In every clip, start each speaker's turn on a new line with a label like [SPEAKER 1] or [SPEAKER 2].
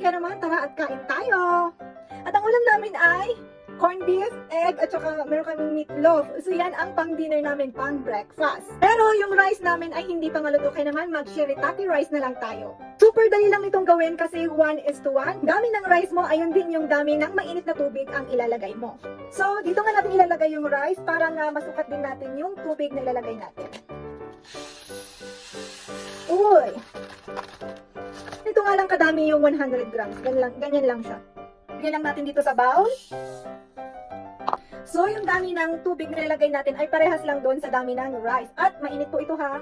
[SPEAKER 1] Kaya naman, tara at kain tayo. At ang ulam namin ay corned beef, egg, at saka meron kaming meatloaf. So yan ang pang-dinner namin, pang-breakfast. Pero yung rice namin ay hindi pa maluto, kaya naman mag-shirataki rice na lang tayo. Super dali lang itong gawin kasi 1:1. Dami ng rice mo, ayun din yung dami ng mainit na tubig ang ilalagay mo. So dito nga natin ilalagay yung rice para nga masukat din natin yung tubig na ilalagay natin. Uy! Ito nga lang kadami yung 100 grams. Ganyan lang siya. Lagyan lang natin dito sa bowl. So, yung dami ng tubig na nilalagay natin ay parehas lang doon sa dami ng rice. At mainit po ito ha.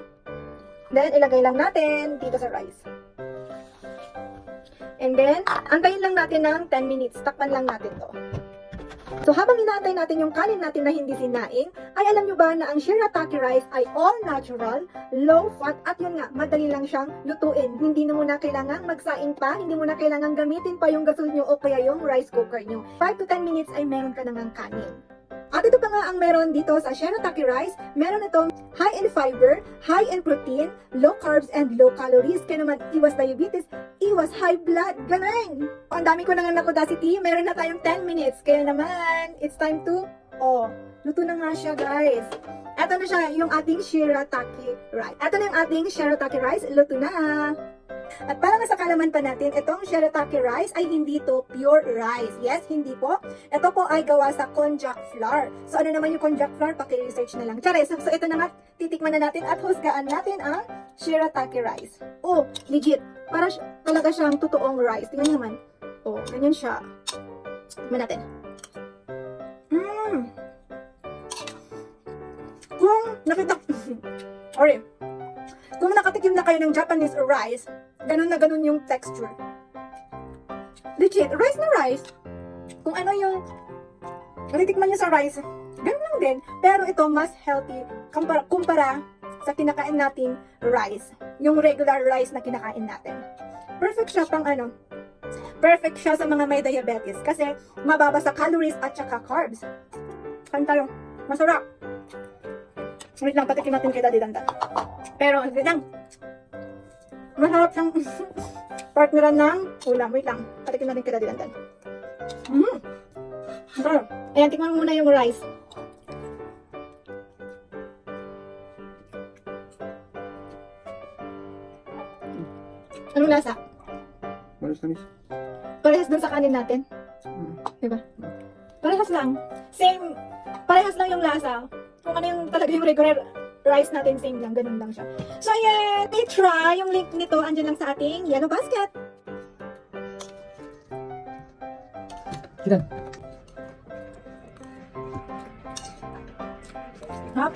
[SPEAKER 1] Then, ilagay lang natin dito sa rice. And then, antayin lang natin ng 10 minutes. Takpan lang natin to. So, habang inaantay natin yung kanin natin na hindi sinaing, ay alam nyo ba na ang shirataki rice ay all natural, low fat, at yun nga, madali lang siyang lutuin. Hindi na muna kailangang magsaing pa, hindi mo na kailangang gamitin pa yung gasol nyo o kaya yung rice cooker nyo. 5 to 10 minutes ay meron ka nang kanin. At ito pa nga ang meron dito sa shirataki rice, meron itong high in fiber, high in protein, low carbs, and low calories. Kaya naman, iwas diabetes, iwas high blood, ganun! Ang dami ko nang nakudacity, meron na tayong 10 minutes. Kaya naman, it's time to, luto na nga siya guys. Ito na siya, yung ating shirataki rice. Ito na yung ating shirataki rice, luto na! At para nga sa kalaman pa natin, itong shirataki rice ay hindi to pure rice. Yes, hindi po. Ito po ay gawa sa konjac flour. So ano naman yung konjac flour? Paki-research na lang. Charis, so ito na nga, titikman na natin at husgaan natin ang shirataki rice. Oh, legit. Para talaga siyang totoong rice. Tingnan naman. Oh, ganyan siya. Tingnan natin. Kung nakita... Sorry. Kung nakatikim na kayo ng Japanese rice, ganun na ganun yung texture. Legit, rice na rice. Kung ano yung natitikman nyo sa rice, ganun lang din. Pero ito mas healthy kumpara sa kinakain nating rice. Yung regular rice na kinakain natin. Perfect siya pang perfect siya sa mga may diabetes kasi mababa sa calories at saka carbs. Kain tayo. Masarap. Wait lang, patikin natin kay Daddy Dandan. Pero, wait lang. Masarap siyang partneran ng ulam. Wait lang, patikin natin kay Daddy Dandan. Masarap. Ayan, tikman mo muna yung rice. Anong lasa?
[SPEAKER 2] Manis-manis.
[SPEAKER 1] Parehas dun sa kanin natin. Diba? Parehas lang. Same. Parehas lang yung lasa. Kung ano yung talaga yung regular rice natin, same lang. Ganun lang siya. So, ayan. I-try. Yung link nito, andyan lang sa ating yellow basket.
[SPEAKER 2] Kiran.
[SPEAKER 1] Hop.